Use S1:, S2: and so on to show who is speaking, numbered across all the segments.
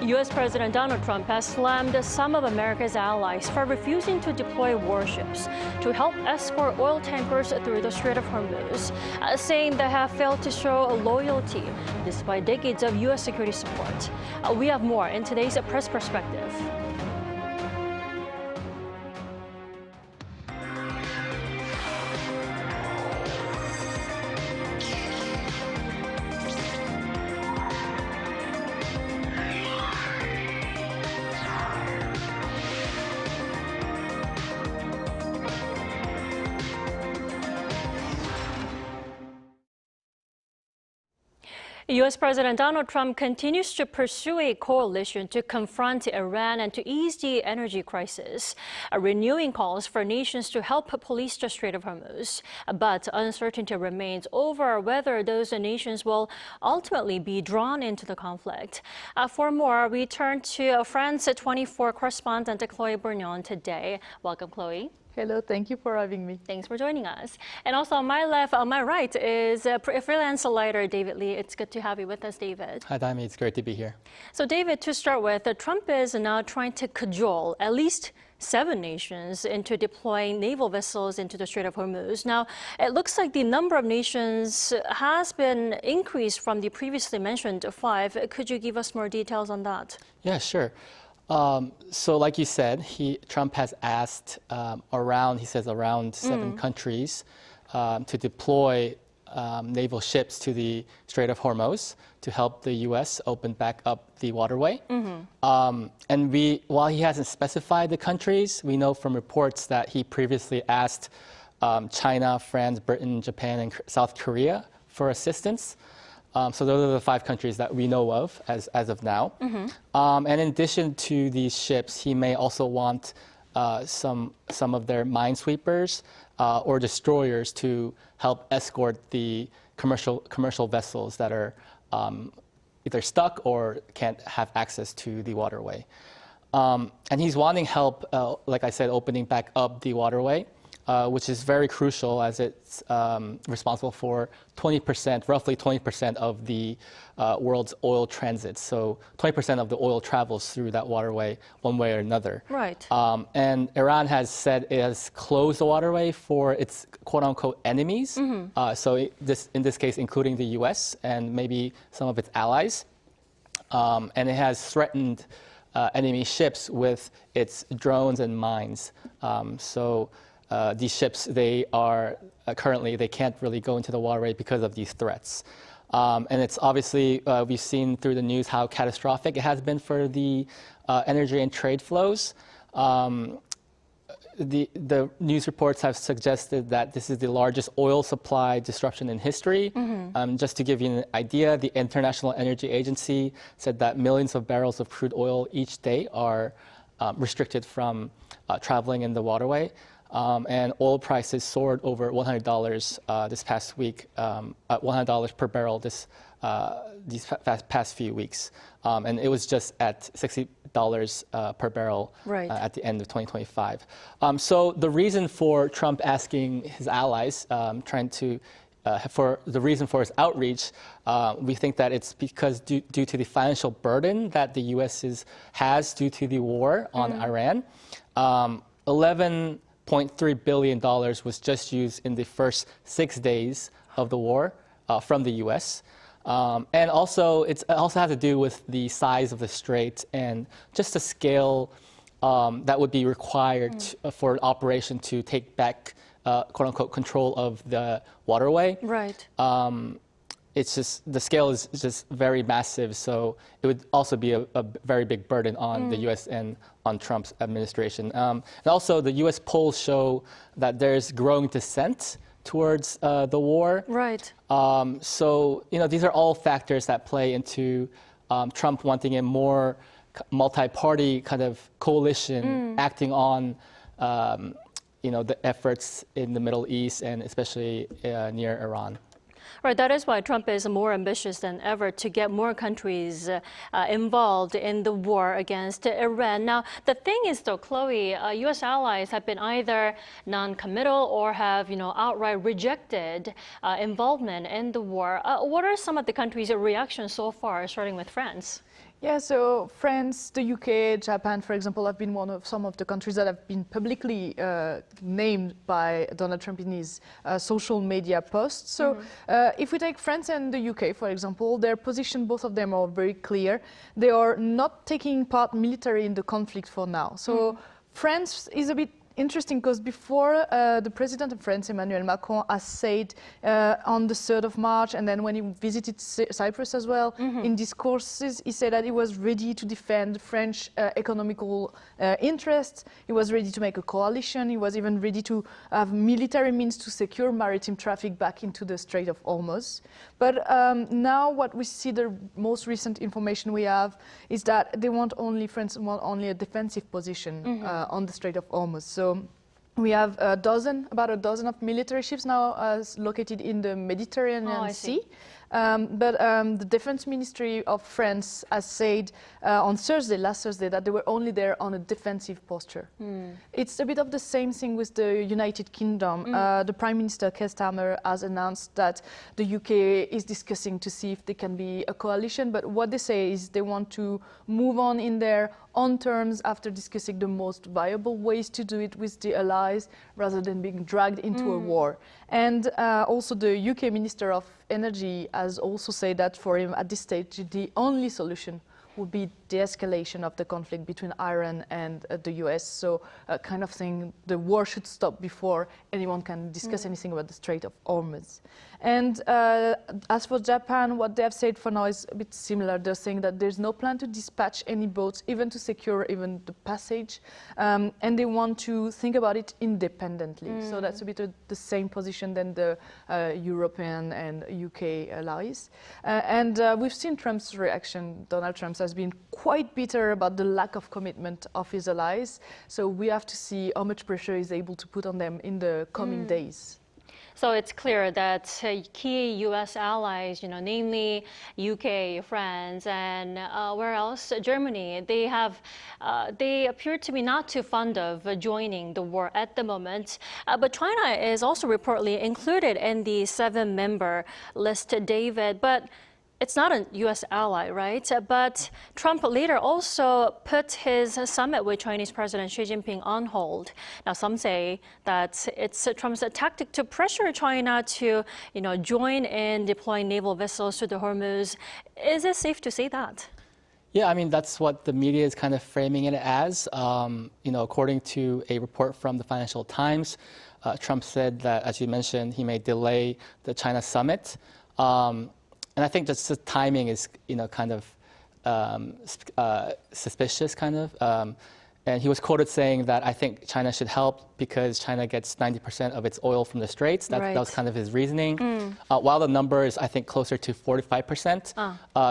S1: U.S. President Donald Trump has slammed some of America's allies for refusing to deploy warships to help escort oil tankers through the Strait of Hormuz, saying they have failed to show loyalty despite decades of U.S. security support. We have more in today's Press Perspective. U.S. President Donald Trump continues to pursue a coalition to confront Iran and to ease the energy crisis, renewing calls for nations to help police the Strait of Hormuz. But uncertainty remains over whether those nations will ultimately be drawn into the conflict. For more, we turn to France 24 correspondent Chloe Borgnon today. Welcome, Chloe.
S2: Hello, thank you for having me.
S1: Thanks for joining us. And also on my right is freelance writer David Lee. It's good to have you with us, David.
S3: Hi, Dami. It's great to be here.
S1: So, David, to start with, Trump is now trying to cajole at least 7 nations into deploying naval vessels into the Strait of Hormuz. Now, it looks like the number of nations has been increased from the previously mentioned 5. Could you give us more details on that?
S3: Yeah, sure. So like you said, Trump has asked around 7 countries to deploy naval ships to the Strait of Hormuz to help the U.S. open back up the waterway. And while he hasn't specified the countries, we know from reports that he previously asked China, France, Britain, Japan, and South Korea for assistance. So those are the 5 countries that we know of as of now. And in addition to these ships, he may also want some of their minesweepers or destroyers to help escort the commercial vessels that are either stuck or can't have access to the waterway. And he's wanting help, like I said, opening back up the waterway, which is very crucial as it's responsible for roughly 20% of the world's oil transit. So 20% of the oil travels through that waterway one way or another.
S1: Right.
S3: And Iran has said it has closed the waterway for its quote-unquote enemies. So in this case, including the U.S. and maybe some of its allies. And it has threatened enemy ships with its drones and mines. These ships, they can't really go into the waterway because of these threats. And it's obviously, we've seen through the news how catastrophic it has been for the energy and trade flows. The news reports have suggested that this is the largest oil supply disruption in history. Just to give you an idea, the International Energy Agency said that millions of barrels of crude oil each day are restricted from traveling in the waterway. And oil prices soared over $100 this past week, $100 per barrel these past few weeks. And it was just at $60 per barrel at the end of 2025. So the reason for Trump asking his allies, for the reason for his outreach, we think that it's because due to the financial burden that the U.S. has due to the war on Iran. $11.3 billion was just used in the first 6 days of the war from the U.S. And also, it also has to do with the size of the strait and just the scale that would be required for an operation to take back, quote-unquote, control of the waterway.
S1: Right.
S3: It's just, the scale is just very massive, so it would also be a very big burden on the U.S. and on Trump's administration. And also, the U.S. polls show that there's growing dissent towards the war.
S1: Right.
S3: So, these are all factors that play into Trump wanting a more multi-party kind of coalition acting on, the efforts in the Middle East and especially near Iran.
S1: Right, that is why Trump is more ambitious than ever to get more countries involved in the war against Iran. Now, the thing is, though, Chloe, U.S. allies have been either non-committal or have, outright rejected involvement in the war. What are some of the countries' reactions so far, starting with France?
S2: Yeah, so France, the UK, Japan, for example, have been some of the countries that have been publicly named by Donald Trump in his social media posts. So if we take France and the UK, for example, their position, both of them are very clear. They are not taking part military in the conflict for now. So France is a bit interesting because before the president of France, Emmanuel Macron, has said on the 3rd of March, and then when he visited Cyprus as well, in discourses, he said that he was ready to defend French economical interests. He was ready to make a coalition. He was even ready to have military means to secure maritime traffic back into the Strait of Hormuz. But now what we see, the most recent information we have, is that France want only a defensive position on the Strait of Hormuz. So we have about a dozen of military ships now located in the Mediterranean Sea. But the Defense Ministry of France has said on last Thursday, that they were only there on a defensive posture. It's a bit of the same thing with the United Kingdom. The Prime Minister, Keir Starmer, has announced that the UK is discussing to see if there can be a coalition, but what they say is they want to move on in their own terms after discussing the most viable ways to do it with the allies rather than being dragged into a war. And also the UK Minister of Energy has also said that for him at this stage the only solution would be de-escalation of the conflict between Iran and the US. So kind of saying the war should stop before anyone can discuss anything about the Strait of Hormuz. And as for Japan, what they have said for now is a bit similar. They're saying that there's no plan to dispatch any boats, even to secure even the passage, and they want to think about it independently. So that's a bit of the same position than the European and UK allies. And we've seen Trump's reaction. Donald Trump has been quite bitter about the lack of commitment of his allies. So we have to see how much pressure he's able to put on them in the coming days.
S1: So it's clear that key U.S. allies, namely UK, France, and where else? Germany, they appear to be not too fond of joining the war at the moment. But China is also reportedly included in the 7-member list, David. But it's not a U.S. ally, right? But Trump later also put his summit with Chinese President Xi Jinping on hold. Now, some say that it's Trump's tactic to pressure China to, join in deploying naval vessels to the Hormuz. Is it safe to say that?
S3: Yeah, I mean, that's what the media is kind of framing it as. According to a report from the Financial Times, Trump said that, as you mentioned, he may delay the China summit. And I think just the timing is, kind of suspicious, kind of. And he was quoted saying that I think China should help because China gets 90% of its oil from the Straits. That was kind of his reasoning. While the number is, I think, closer to 45%.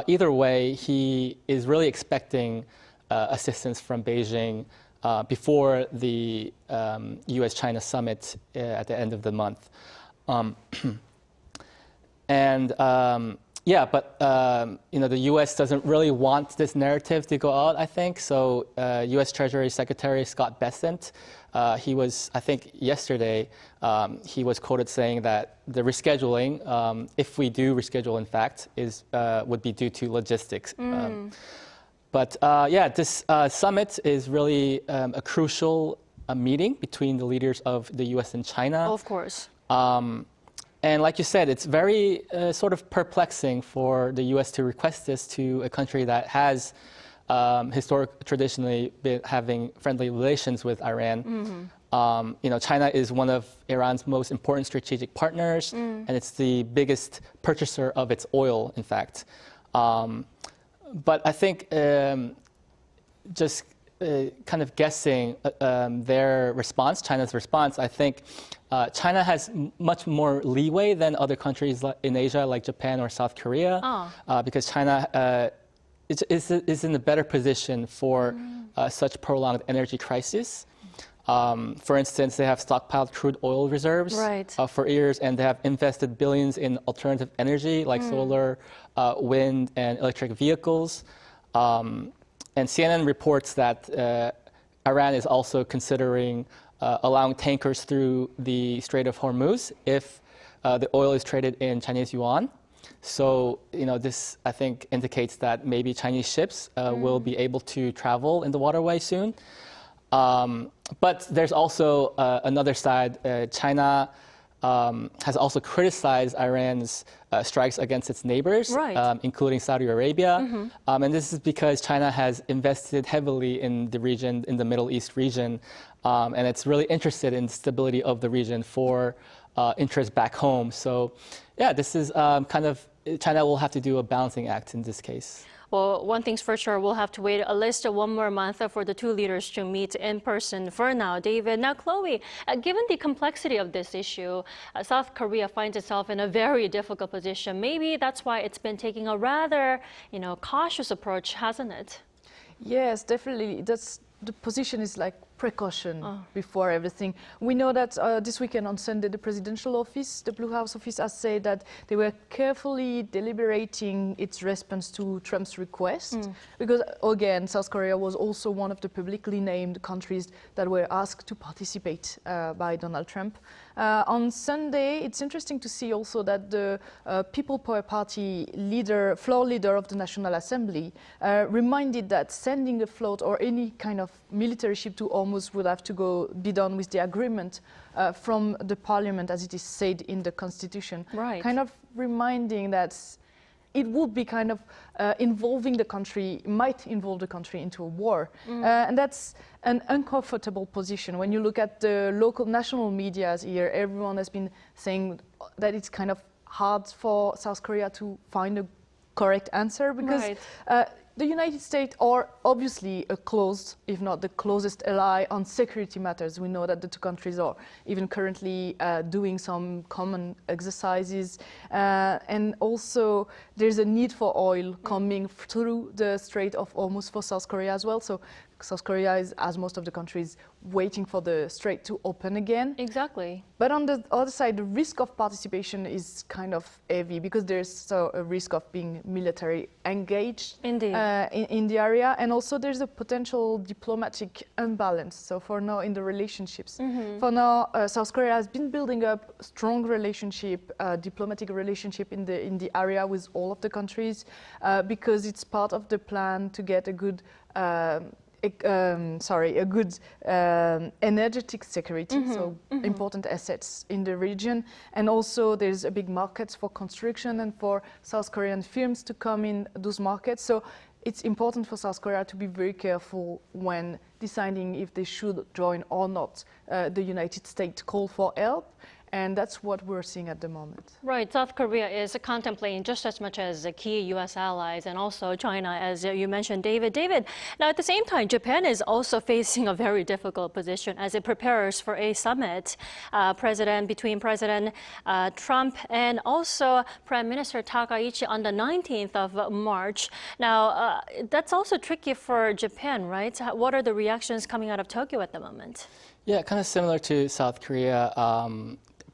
S3: Either way, he is really expecting assistance from Beijing before the U.S.-China summit at the end of the month. Yeah, but the U.S. doesn't really want this narrative to go out, I think. So U.S. Treasury Secretary Scott Bessent, he was, I think yesterday, he was quoted saying that the rescheduling, if we do reschedule in fact, would be due to logistics. But this summit is really a crucial meeting between the leaders of the U.S. and China.
S1: Of course.
S3: And like you said, it's very sort of perplexing for the U.S. to request this to a country that has traditionally been having friendly relations with Iran. China is one of Iran's most important strategic partners, and it's the biggest purchaser of its oil, in fact. But I think just kind of guessing their response, China's response, I think China has much more leeway than other countries in Asia, like Japan or South Korea, because China is in a better position for such prolonged energy crisis. For instance, they have stockpiled crude oil reserves for years, and they have invested billions in alternative energy like solar, wind, and electric vehicles. And CNN reports that Iran is also considering allowing tankers through the Strait of Hormuz if the oil is traded in Chinese yuan. So, this, I think, indicates that maybe Chinese ships will be able to travel in the waterway soon. But there's also another side. China has also criticized Iran's strikes against its neighbors,
S1: right.
S3: Including Saudi Arabia. And this is because China has invested heavily in the region, in the Middle East region, and it's really interested in the stability of the region for interest back home. So, yeah, this is China will have to do a balancing act in this case.
S1: Well, one thing's for sure, we'll have to wait at least one more month for the two leaders to meet in person for now, David. Now, Chloe, given the complexity of this issue, South Korea finds itself in a very difficult position. Maybe that's why it's been taking a rather, cautious approach, hasn't it?
S2: Yes, definitely. The position is like precaution before everything. We know that this weekend on Sunday, the presidential office, the Blue House office, has said that they were carefully deliberating its response to Trump's request, because again, South Korea was also one of the publicly named countries that were asked to participate by Donald Trump. On Sunday, it's interesting to see also that the People Power Party floor leader of the National Assembly reminded that sending a float or any kind of military ship to Hormuz would have to be done with the agreement from the parliament, as it is said in the constitution.
S1: Right.
S2: Kind of reminding that it would be kind of might involve the country into a war. And that's an uncomfortable position. When you look at the local national medias here, everyone has been saying that it's kind of hard for South Korea to find a correct answer, because the United States are obviously a close, if not the closest ally on security matters. We know that the two countries are even currently doing some common exercises. And also there's a need for oil coming through the Strait of Hormuz for South Korea as well. So South Korea is, as most of the countries, waiting for the strait to open again.
S1: Exactly.
S2: But on the other side, the risk of participation is kind of heavy, because there's a risk of being military engaged in the area. And also there's a potential diplomatic imbalance. So for now, in the relationships, for now, South Korea has been building up a strong relationship, diplomatic relationship in the area with all of the countries, because it's part of the plan to get a good energetic security, so important assets in the region. And also there's a big market for construction and for South Korean firms to come in those markets. So it's important for South Korea to be very careful when deciding if they should join or not the United States call for help. And that's what we're seeing at the moment.
S1: Right. South Korea is contemplating just as much as the key U.S. allies and also China, as you mentioned, David. Now, at the same time, Japan is also facing a very difficult position as it prepares for a summit between President Trump and also Prime Minister Takaichi on the 19th of March. Now, that's also tricky for Japan, right? What are the reactions coming out of Tokyo at the moment?
S3: Yeah, kind of similar to South Korea.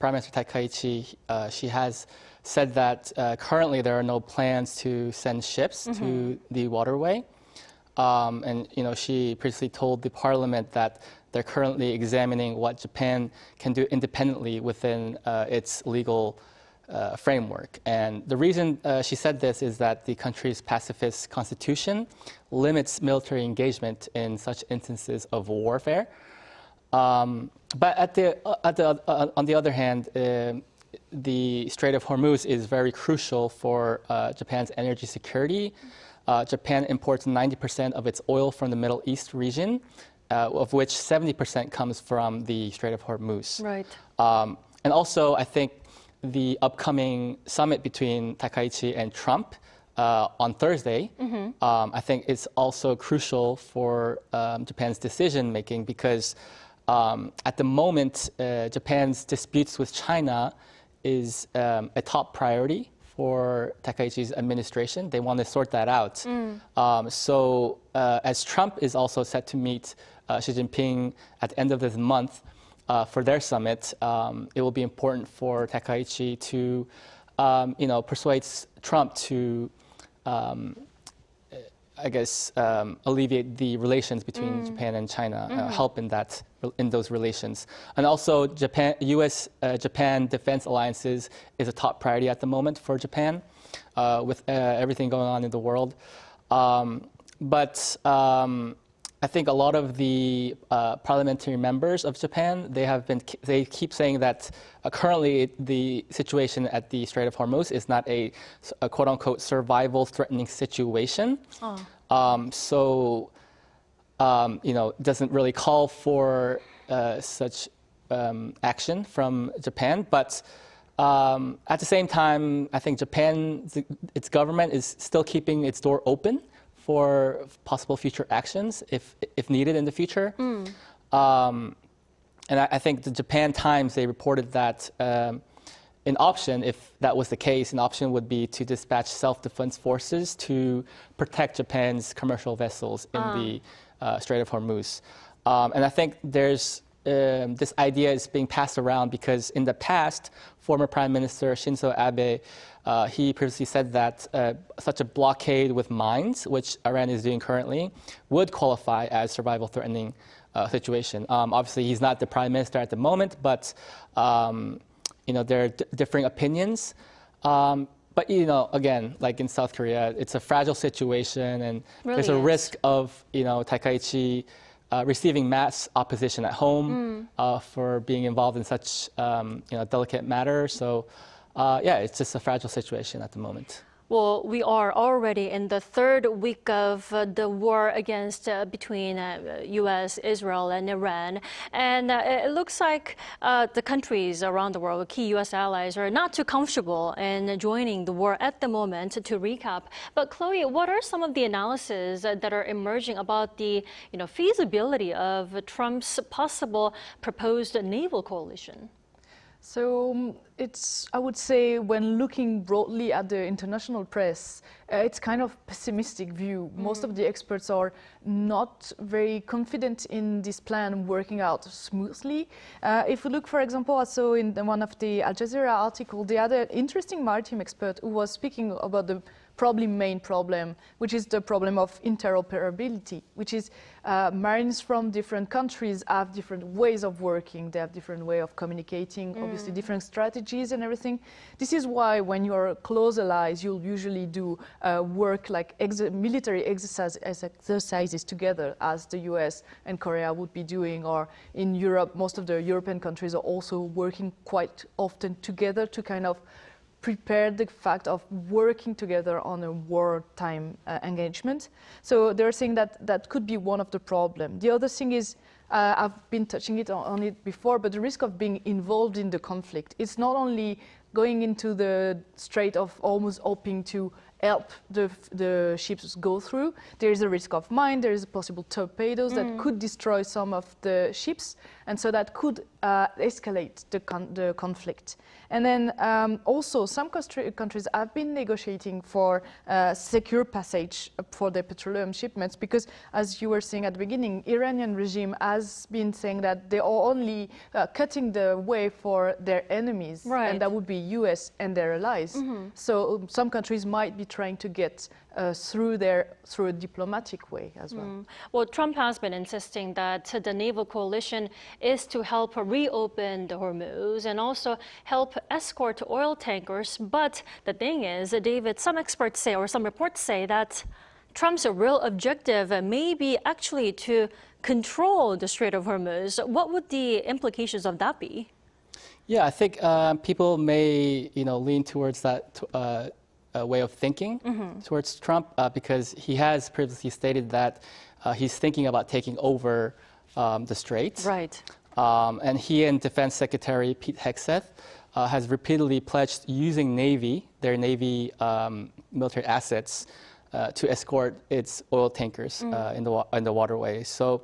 S3: Prime Minister Takaichi, she has said that currently there are no plans to send ships to the waterway. And she previously told the parliament that they're currently examining what Japan can do independently within its legal framework. And the reason she said this is that the country's pacifist constitution limits military engagement in such instances of warfare. But on the other hand, the Strait of Hormuz is very crucial for Japan's energy security. Japan imports 90% of its oil from the Middle East region, of which 70% comes from the Strait of Hormuz.
S1: Right.
S3: And also, I think the upcoming summit between Takaichi and Trump on Thursday, I think is also crucial for Japan's decision making, because at the moment, Japan's disputes with China is a top priority for Takaichi's administration. They want to sort that out. So as Trump is also set to meet Xi Jinping at the end of this month for their summit, it will be important for Takaichi to persuade Trump to alleviate the relations between Japan and China, help in those relations. And also, U.S.-Japan defense alliances is a top priority at the moment for Japan. with everything going on in the world. But I think a lot of the parliamentary members of Japan, they keep saying that currently the situation at the Strait of Hormuz is not a quote-unquote survival-threatening situation. So it doesn't really call for such action from Japan. But at the same time, I think its government is still keeping its door open for possible future actions if needed in the future. And I think the Japan Times, they reported that an option, if that was the case, an option would be to dispatch self-defense forces to protect Japan's commercial vessels in the Strait of Hormuz. And I think there's this idea is being passed around because in the past, former Prime Minister Shinzo Abe, he previously said that such a blockade with mines, which Iran is doing currently, would qualify as survival-threatening situation. Obviously, he's not the Prime Minister at the moment, but there are differing opinions. But again, like in South Korea, it's a fragile situation, and there's a risk of Takaichi receiving mass opposition at home for being involved in such delicate matter. So it's just a fragile situation at the moment.
S1: Well, we are already in the third week of the war between U.S., Israel, and Iran. And it looks like the countries around the world, key U.S. allies, are not too comfortable in joining the war at the moment, to recap. But Chloe, what are some of the analyses that are emerging about the feasibility of Trump's possible proposed naval coalition?
S2: So I would say, when looking broadly at the international press, it's kind of pessimistic view. Most of the experts are not very confident in this plan working out smoothly. If we look, for example, I saw in one of the Al Jazeera article, the other interesting maritime expert who was speaking about the probably main problem, which is the problem of interoperability, which is marines from different countries have different ways of working, they have different way of communicating, obviously different strategies and everything. This is why when you're close allies, you'll usually do work like military exercises together, as the US and Korea would be doing, or in Europe, most of the European countries are also working quite often together to kind of prepare the fact of working together on a wartime engagement. So they're saying that that could be one of the problems. The other thing is, I've been touching on it before, but the risk of being involved in the conflict. It's not only going into the Strait of Hormuz hoping to help the ships go through. There is a risk of mine, there is possible torpedoes that could destroy some of the ships, and so that could escalate the conflict. And then also some countries have been negotiating for secure passage for their petroleum shipments, because as you were saying at the beginning, Iranian regime has been saying that they are only cutting the way for their enemies, and that would be US and their allies. So some countries might be trying to get through a diplomatic way as well.
S1: Well, Trump has been insisting that the naval coalition is to help reopen the Hormuz and also help escort oil tankers. But the thing is, David, some experts say, or some reports say, that Trump's real objective may be actually to control the Strait of Hormuz. What would the implications of that be?
S3: Yeah, I think people may, lean towards that way of thinking towards Trump, because he has previously stated that he's thinking about taking over the Strait.
S1: Right.
S3: And he and Defense Secretary Pete Hegseth has repeatedly pledged using their Navy military assets to escort its oil tankers in the waterways. So,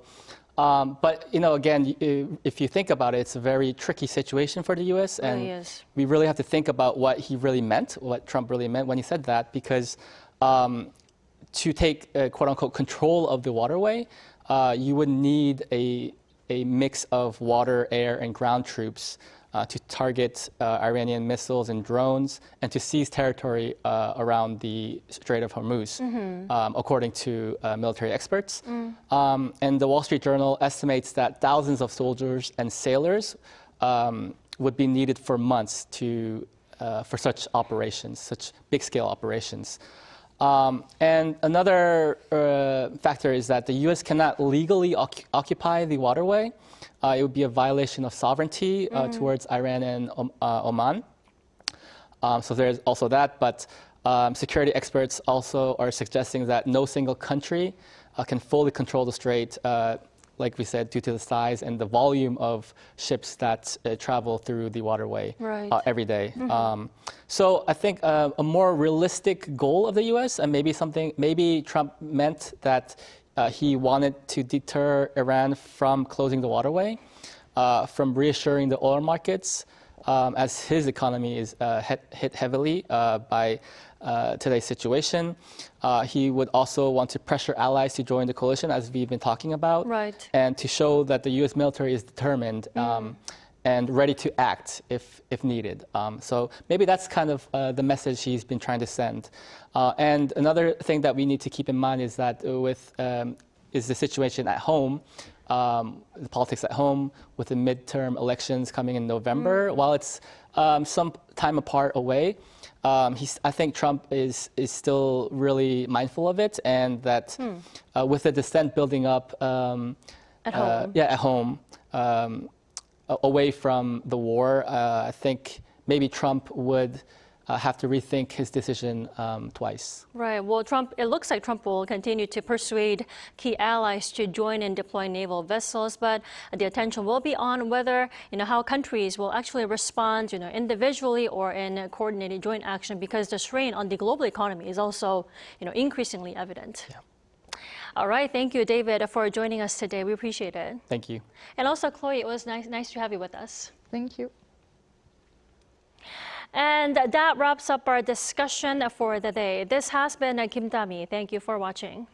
S3: but again, if you think about it, it's a very tricky situation for the U.S. and we really have to think about what he really meant, what Trump really meant when he said that, because to take quote-unquote control of the waterway, you would need a mix of water, air, and ground troops to target Iranian missiles and drones, and to seize territory around the Strait of Hormuz, according to military experts. And the Wall Street Journal estimates that thousands of soldiers and sailors would be needed for months to for such operations, such big-scale operations. And another factor is that the U.S. cannot legally occupy the waterway. It would be a violation of sovereignty towards Iran and Oman. So there's also that, but security experts also are suggesting that no single country can fully control the strait, like we said, due to the size and the volume of ships that travel through the waterway every day. So I think a more realistic goal of the U.S. and maybe Trump meant that he wanted to deter Iran from closing the waterway, from reassuring the oil markets, as his economy is hit heavily by today's situation. He would also want to pressure allies to join the coalition, as we've been talking about, and to show that the U.S. military is determined and ready to act if needed. So maybe that's kind of the message he's been trying to send. And another thing that we need to keep in mind is that is the situation at home. The politics at home with the midterm elections coming in November. While it's some time apart away, I think Trump is still really mindful of it, and that with the dissent building up at home, away from the war, I think maybe Trump would have to rethink his decision twice.
S1: Right. Well, it looks like Trump will continue to persuade key allies to join in deploying naval vessels, but the attention will be on whether, how countries will actually respond, individually or in coordinated joint action, because the strain on the global economy is also, increasingly evident.
S3: Yeah.
S1: All right. Thank you, David, for joining us today. We appreciate it.
S3: Thank you.
S1: And also, Chloe, it was nice to have you with us.
S2: Thank you.
S1: And that wraps up our discussion for the day. This has been Kim Dami. Thank you for watching.